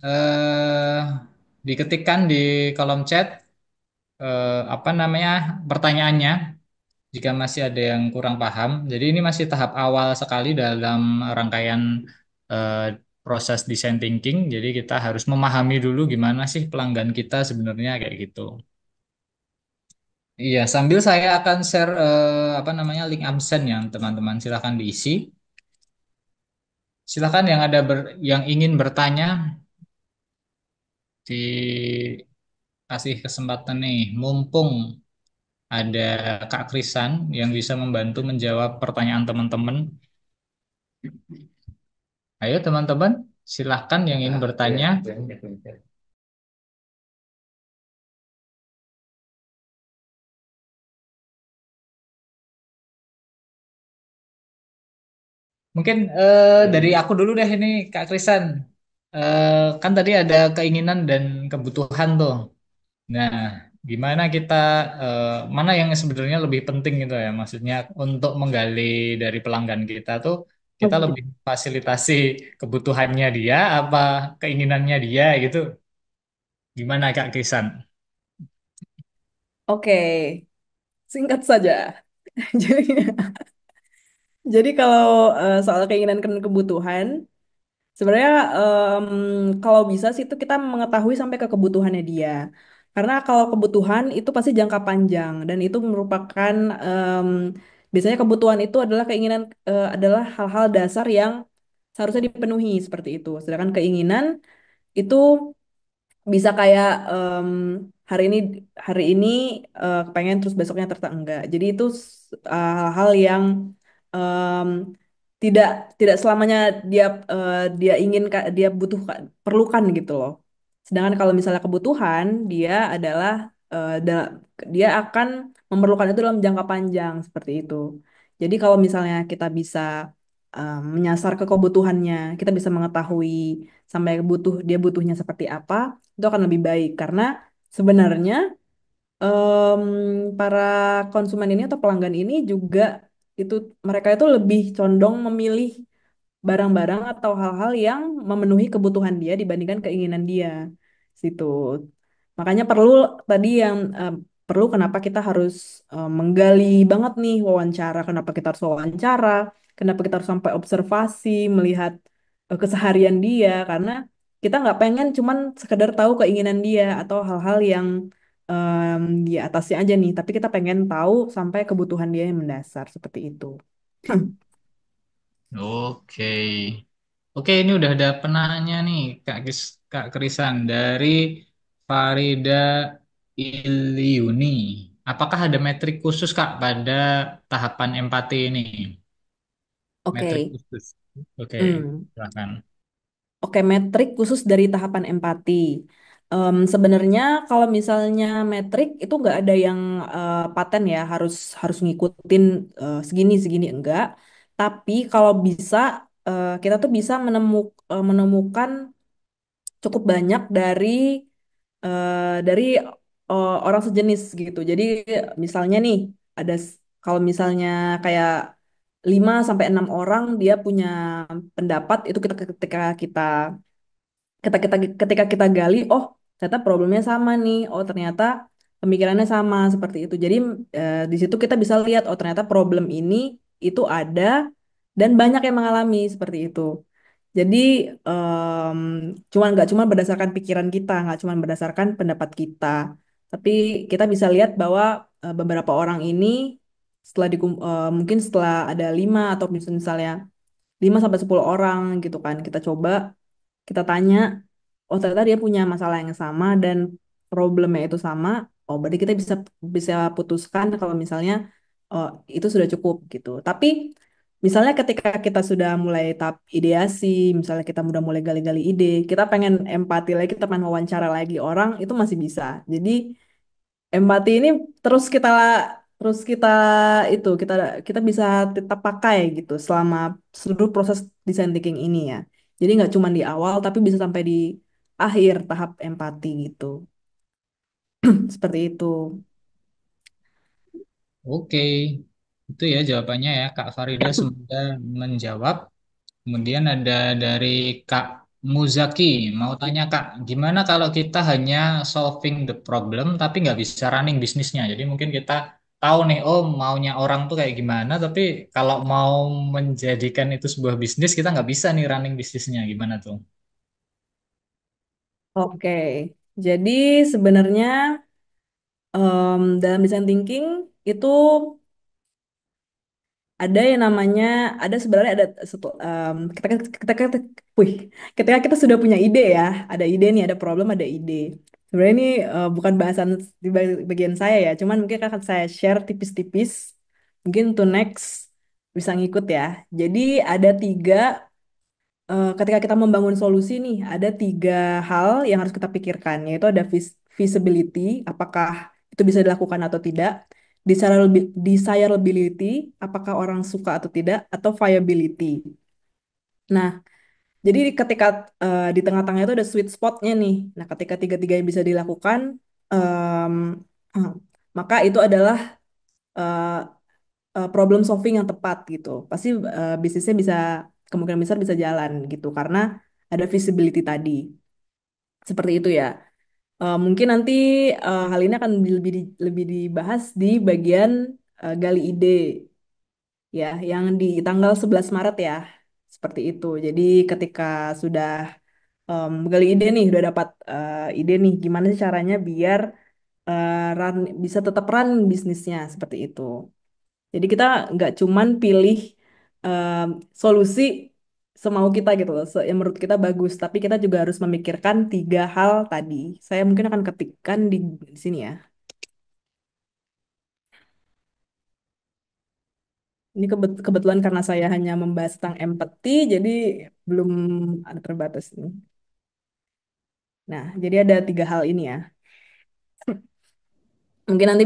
diketikkan di kolom chat apa namanya pertanyaannya jika masih ada yang kurang paham. Jadi ini masih tahap awal sekali dalam rangkaian eh, proses design thinking. Jadi kita harus memahami dulu gimana sih pelanggan kita sebenarnya kayak gitu. Iya, sambil saya akan share apa namanya link absen yang teman-teman silahkan diisi. Silakan yang yang ingin bertanya dikasih kesempatan nih. Mumpung ada Kak Krisan yang bisa membantu menjawab pertanyaan teman-teman. Ayo teman-teman, silahkan yang ingin bertanya. Mungkin dari aku dulu deh ini Kak Krisan. Kan tadi ada keinginan dan kebutuhan tuh. Nah, gimana kita mana yang sebenarnya lebih penting gitu ya? Maksudnya untuk menggali dari pelanggan kita tuh kita lebih fasilitasi kebutuhannya dia apa keinginannya dia gitu. Gimana Kak Kisan? Oke, singkat saja. Jadi, jadi kalau soal keinginan dan kebutuhan, sebenarnya kalau bisa sih itu kita mengetahui sampai ke kebutuhannya dia. Karena kalau kebutuhan itu pasti jangka panjang dan itu merupakan biasanya kebutuhan itu adalah keinginan adalah hal-hal dasar yang seharusnya dipenuhi seperti itu. Sedangkan keinginan itu bisa kayak hari ini pengen terus besoknya ternyata enggak. Jadi itu hal-hal yang em, tidak tidak selamanya dia dia ingin dia butuh perlukan gitu loh. Sedangkan kalau misalnya kebutuhan dia adalah dia akan memerlukan itu dalam jangka panjang seperti itu. Jadi kalau misalnya kita bisa menyasar ke kebutuhannya, kita bisa mengetahui sampai dia butuhnya seperti apa, itu akan lebih baik karena sebenarnya em, para konsumen ini atau pelanggan ini juga itu mereka itu lebih condong memilih barang-barang atau hal-hal yang memenuhi kebutuhan dia dibandingkan keinginan dia situ. Makanya perlu tadi yang perlu kenapa kita harus menggali banget nih wawancara, kenapa kita harus wawancara, kenapa kita harus sampai observasi, melihat keseharian dia, karena kita nggak pengen cuman sekedar tahu keinginan dia atau hal-hal yang di atasnya aja nih, tapi kita pengen tahu sampai kebutuhan dia yang mendasar seperti itu. Oke. Oke, ini udah ada penanya nih Kak Krisan dari Farida Iliuni. Apakah ada metrik khusus Kak pada tahapan empati ini? Metrik Oke. khusus. Oke, Hmm. silakan. Oke, metrik khusus dari tahapan empati. Sebenarnya kalau misalnya metrik itu nggak ada yang paten ya harus harus ngikutin segini segini enggak. Tapi kalau bisa kita tuh bisa menemukan cukup banyak dari orang sejenis gitu. Jadi misalnya nih ada kalau misalnya kayak 5 sampai 6 orang dia punya pendapat itu ketika kita gali, oh ternyata problemnya sama nih, oh ternyata pemikirannya sama seperti itu. Jadi di situ kita bisa lihat, oh ternyata problem ini itu ada dan banyak yang mengalami seperti itu. Jadi em, nggak cuma berdasarkan pikiran kita, nggak cuma berdasarkan pendapat kita, tapi kita bisa lihat bahwa beberapa orang ini mungkin setelah ada 5 atau misalnya 5 sampai 10 orang gitu kan, kita coba kita tanya, oh ternyata dia punya masalah yang sama dan problemnya itu sama, oh berarti kita bisa bisa putuskan kalau misalnya oh, itu sudah cukup gitu. Tapi misalnya ketika kita sudah mulai tahap ideasi, misalnya kita udah mulai gali-gali ide, kita pengen empati lagi, kita pengen wawancara lagi orang, itu masih bisa. Jadi empati ini terus kita terus kita itu kita bisa tetap pakai gitu selama seluruh proses design thinking ini ya. Jadi nggak cuma di awal tapi bisa sampai di akhir tahap empati gitu. Seperti itu. Oke, itu ya jawabannya ya Kak Farida semoga menjawab. Kemudian ada dari Kak Muzaki, mau tanya Kak, gimana kalau kita hanya solving the problem tapi nggak bisa running bisnisnya? Jadi mungkin kita tahu nih, oh maunya orang tuh kayak gimana, tapi kalau mau menjadikan itu sebuah bisnis kita nggak bisa nih running bisnisnya, gimana tuh? Oke. Jadi sebenarnya dalam design thinking itu ada yang namanya sebenarnya ada wih, ketika kita sudah punya ide ya, ada ide nih, ada problem, ada ide. Sebenarnya ini bukan bahasan di bagian saya ya, cuman mungkin akan saya share tipis-tipis, mungkin to next bisa ngikut ya. Jadi ada ketika kita membangun solusi nih, ada 3 hal yang harus kita pikirkan, yaitu ada feasibility, apakah itu bisa dilakukan atau tidak, desirability, apakah orang suka atau tidak, atau viability. Nah, jadi ketika di tengah-tengah itu ada sweet spotnya nih. Nah, ketika tiga-tiga yang bisa dilakukan, em, eh, maka itu adalah eh, problem solving yang tepat gitu. Pasti bisnisnya bisa kemungkinan besar bisa jalan gitu karena ada visibility tadi. Seperti itu ya. Mungkin nanti hal ini akan lebih dibahas di bagian gali ide ya, yang di tanggal 11 Maret ya. Seperti itu. Jadi ketika sudah gali ide nih, udah dapat ide nih, gimana sih caranya biar run bisa tetap run bisnisnya seperti itu. Jadi kita nggak cuman pilih em, solusi semau kita gitu loh, yang menurut kita bagus, tapi kita juga harus memikirkan 3 hal tadi. Saya mungkin akan ketikkan di sini ya. Ini kebetulan karena saya hanya membahas tentang empati, jadi belum ada terbatas nih. Nah, jadi ada 3 hal ini ya. Mungkin nanti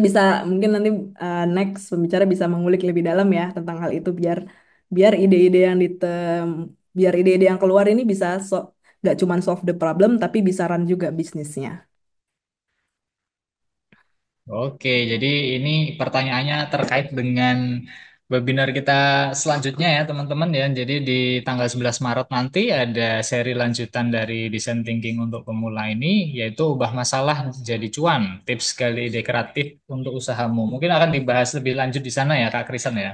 next pembicara bisa mengulik lebih dalam ya tentang hal itu biar biar ide-ide yang biar ide-ide yang keluar ini bisa nggak cuma solve the problem tapi bisa run juga bisnisnya. Oke, jadi ini pertanyaannya terkait dengan webinar kita selanjutnya ya teman-teman ya. Jadi di tanggal 11 Maret nanti ada seri lanjutan dari Design Thinking untuk pemula ini, yaitu ubah masalah jadi cuan, tips gali ide kreatif untuk usahamu. Mungkin akan dibahas lebih lanjut di sana ya Kak Krisan ya.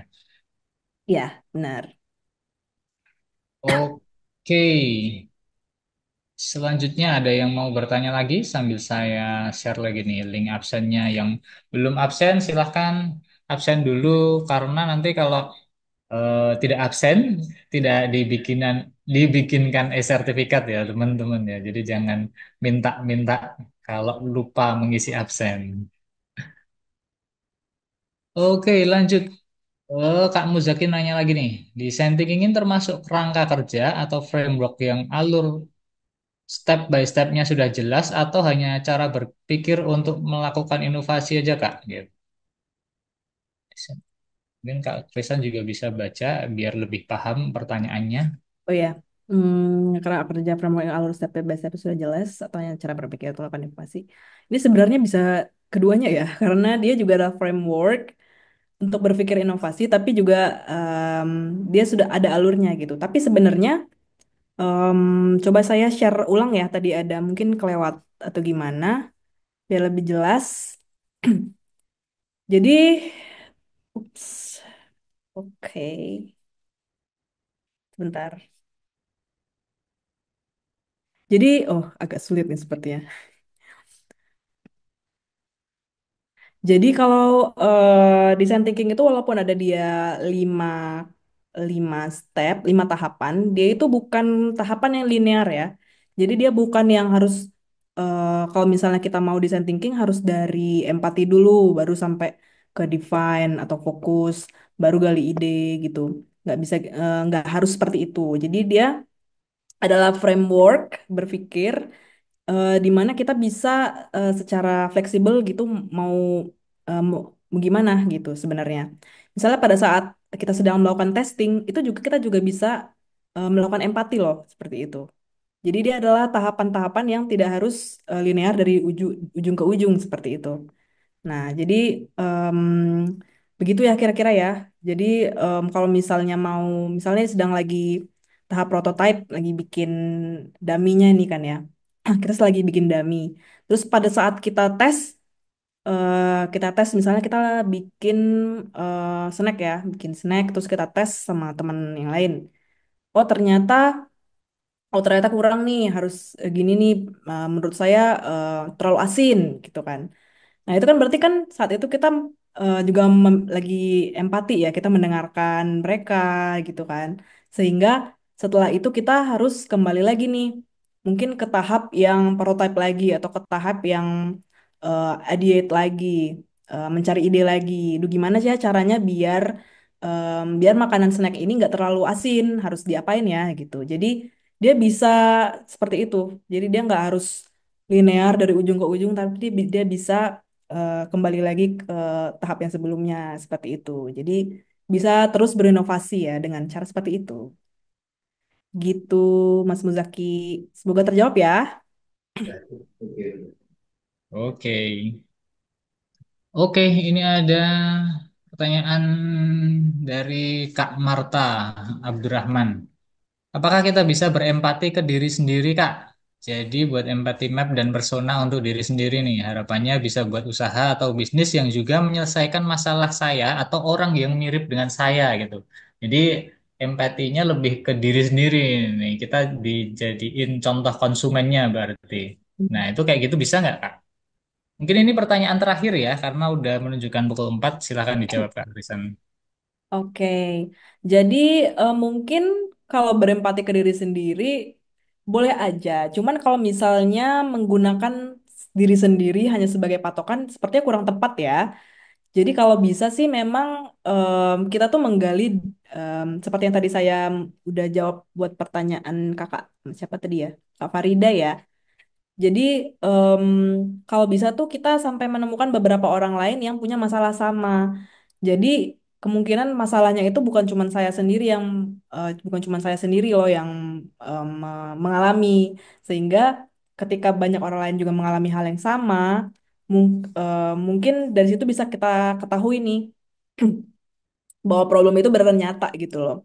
Ya, benar. Oke, selanjutnya ada yang mau bertanya lagi sambil saya share lagi nih link absennya. Yang belum absen silahkan absen dulu karena nanti kalau tidak absen tidak dibikinkan e-sertifikat ya teman-teman ya. Jadi jangan minta-minta kalau lupa mengisi absen. Oke, lanjut. Kak Muzaki nanya lagi nih. Desain thinking ini termasuk kerangka kerja atau framework yang alur step by stepnya sudah jelas atau hanya cara berpikir untuk melakukan inovasi aja Kak? Gitu. Mungkin Kak Krisan juga bisa baca biar lebih paham pertanyaannya. Oh ya, karena kerja framework yang alur step by step sudah jelas atau yang cara berpikir atau lakukan inovasi. Ini sebenarnya bisa keduanya ya, karena dia juga ada framework untuk berpikir inovasi, tapi juga em, dia sudah ada alurnya gitu. Tapi sebenarnya em, coba saya share ulang ya, tadi ada mungkin kelewat atau gimana, biar lebih jelas. Jadi, ups, oke, sebentar. Jadi, oh agak sulit nih sepertinya. Jadi kalau design thinking itu walaupun ada dia lima lima step, lima tahapan, dia itu bukan tahapan yang linear ya. Jadi dia bukan yang harus kalau misalnya kita mau design thinking harus dari empati dulu, baru sampai ke define atau fokus, baru gali ide gitu. Nggak bisa nggak harus seperti itu. Jadi dia adalah framework berpikir di mana kita bisa secara fleksibel gitu mau mau gimana gitu sebenarnya. Misalnya pada saat kita sedang melakukan testing, itu juga kita juga bisa melakukan empati loh, seperti itu. Jadi dia adalah tahapan-tahapan yang tidak harus linear dari ujung ke ujung seperti itu. Nah, jadi em, begitu ya kira-kira ya. Jadi kalau misalnya mau, misalnya sedang lagi tahap prototype, lagi bikin dummy-nya ini kan ya. Kita lagi bikin dummy. Terus pada saat kita tes misalnya kita bikin snack ya, bikin snack, terus kita tes sama teman yang lain. Oh ternyata, oh ternyata kurang nih, harus gini nih. Menurut saya terlalu asin gitu kan. Nah, itu kan berarti kan saat itu kita juga lagi empati ya, kita mendengarkan mereka gitu kan. Sehingga setelah itu kita harus kembali lagi nih, mungkin ke tahap yang prototype lagi atau ke tahap yang ideate lagi, mencari ide lagi. Duh, gimana sih ya caranya biar makanan snack ini nggak terlalu asin, harus diapain ya gitu. Jadi dia bisa seperti itu. Jadi dia nggak harus linear dari ujung ke ujung, tapi dia bisa kembali lagi ke tahap yang sebelumnya seperti itu. Jadi bisa terus berinovasi ya dengan cara seperti itu. Gitu, Mas Muzaki. Semoga terjawab ya. Oke. Oke, ini ada pertanyaan dari Kak Marta Abdurrahman. Apakah kita bisa berempati ke diri sendiri, Kak? Jadi buat empathy map dan persona untuk diri sendiri nih. Harapannya bisa buat usaha atau bisnis yang juga menyelesaikan masalah saya atau orang yang mirip dengan saya gitu. Jadi empatinya lebih ke diri sendiri nih. Kita dijadiin contoh konsumennya berarti. Nah, itu kayak gitu bisa nggak, Kak? Mungkin ini pertanyaan terakhir ya, karena udah menunjukkan pukul 4. Silakan dijawab, Kak Risan. Oke, jadi mungkin kalau berempati ke diri sendiri boleh aja. Cuman kalau misalnya menggunakan diri sendiri hanya sebagai patokan, sepertinya kurang tepat ya. Jadi kalau bisa sih memang kita tuh menggali seperti yang tadi saya udah jawab buat pertanyaan kakak siapa tadi ya, Kak Farida ya. Jadi em, kalau bisa tuh kita sampai menemukan beberapa orang lain yang punya masalah sama. Jadi kemungkinan masalahnya itu bukan cuma saya sendiri loh yang mengalami. Sehingga ketika banyak orang lain juga mengalami hal yang sama, mungkin dari situ bisa kita ketahui nih bahwa problem itu benar-benar nyata gitu loh,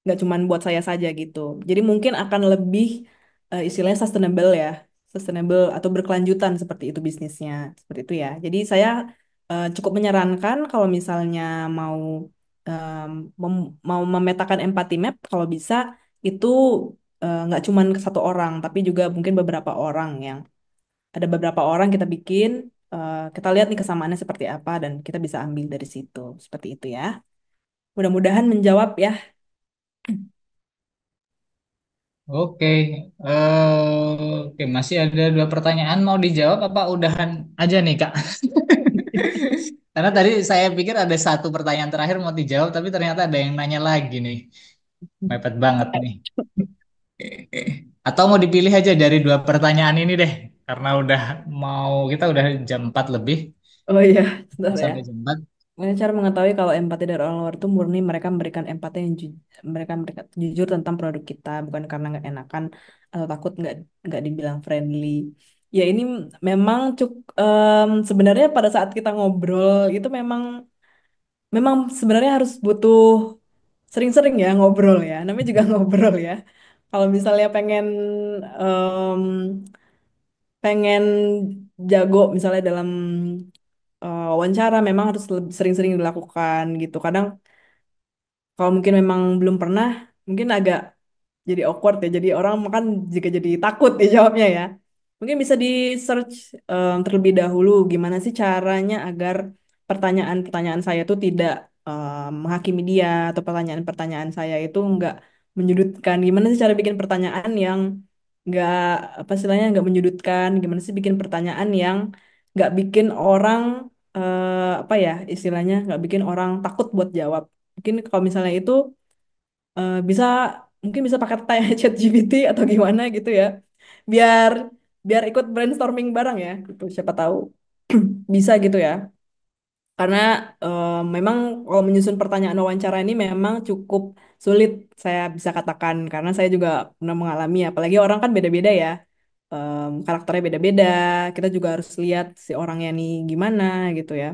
nggak cuma buat saya saja gitu. Jadi mungkin akan lebih istilahnya sustainable ya, sustainable atau berkelanjutan seperti itu bisnisnya, seperti itu ya. Jadi saya cukup menyarankan kalau misalnya mau em, mau memetakan empathy map, kalau bisa itu nggak cuma ke satu orang, tapi juga mungkin beberapa orang yang ada beberapa orang kita bikin, kita lihat nih kesamaannya seperti apa dan kita bisa ambil dari situ, seperti itu ya. Mudah-mudahan menjawab ya. Oke, oke, masih ada dua pertanyaan mau dijawab apa udahan aja nih Kak? Karena tadi saya pikir ada satu pertanyaan terakhir mau dijawab, tapi ternyata ada yang nanya lagi nih. Mepet banget nih. Atau mau dipilih aja dari dua pertanyaan ini deh, karena kita udah jam 4 lebih, Oh iya, sebentar ya. sampai jam 4. Cara mengetahui kalau empati dari orang luar itu murni mereka memberikan empati yang mereka memberikan jujur tentang produk kita, bukan karena nggak enakan atau takut nggak dibilang friendly. Ya ini memang sebenarnya pada saat kita ngobrol itu memang memang sebenarnya harus butuh sering-sering ya ngobrol ya. Namanya juga ngobrol ya. Kalau misalnya em, pengen jago misalnya dalam wawancara memang harus sering-sering dilakukan gitu. Kadang kalau mungkin memang belum pernah, mungkin agak jadi awkward ya. Jadi orang makan jika jadi takut ya jawabnya ya. Mungkin bisa di search terlebih dahulu gimana sih caranya agar pertanyaan-pertanyaan saya itu tidak menghakimi dia atau pertanyaan-pertanyaan saya itu nggak menyudutkan. Gimana sih cara bikin pertanyaan yang nggak apa istilahnya nggak menyudutkan? Gimana sih bikin pertanyaan yang nggak bikin orang apa ya istilahnya nggak bikin orang takut buat jawab. Mungkin kalau misalnya itu bisa mungkin bisa pakai tanya chat GPT atau gimana gitu ya. Biar biar ikut brainstorming bareng ya gitu. Siapa tahu bisa gitu ya. Karena memang kalau menyusun pertanyaan wawancara ini memang cukup sulit saya bisa katakan karena saya juga pernah mengalami apalagi orang kan beda-beda ya. Karakternya beda-beda. Kita juga harus lihat si orangnya nih gimana gitu ya.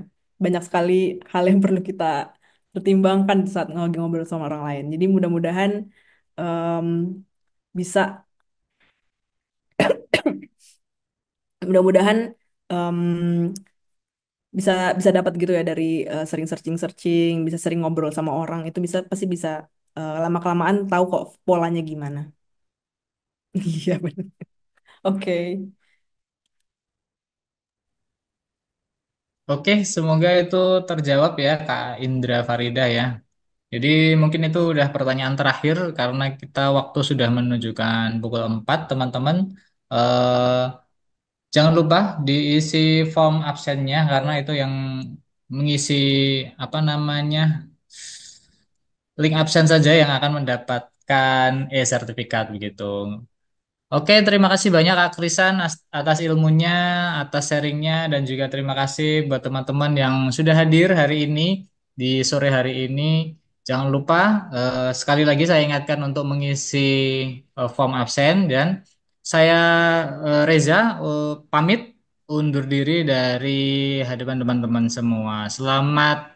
Banyak sekali hal yang perlu kita pertimbangkan di saat ngobrol sama orang lain. Jadi mudah-mudahan em, bisa mudah-mudahan em, bisa bisa dapat gitu ya dari sering searching-searching, bisa sering ngobrol sama orang itu bisa pasti bisa lama-kelamaan tahu kok polanya gimana. Iya benar. Oke. Oke, semoga itu terjawab ya Kak Indra Farida ya. Jadi mungkin itu udah pertanyaan terakhir karena kita waktu sudah menunjukkan pukul 4, teman-teman. Eh, Jangan lupa diisi form absennya karena itu yang mengisi apa namanya, link absen saja yang akan mendapatkan e-sertifikat begitu. Oke, terima kasih banyak Kak Krisan atas ilmunya, atas sharingnya, dan juga terima kasih buat teman-teman yang sudah hadir hari ini, di sore hari ini. Jangan lupa, sekali lagi saya ingatkan untuk mengisi form absen, dan saya Reza pamit undur diri dari hadapan teman-teman semua. Selamat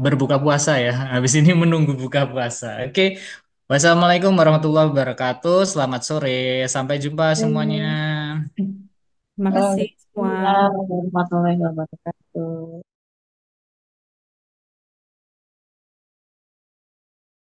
berbuka puasa ya, habis ini menunggu buka puasa. Oke. Wassalamualaikum warahmatullahi wabarakatuh. Selamat sore. Sampai jumpa semuanya. Terima kasih semua. Waalaikumsalam warahmatullahi wabarakatuh.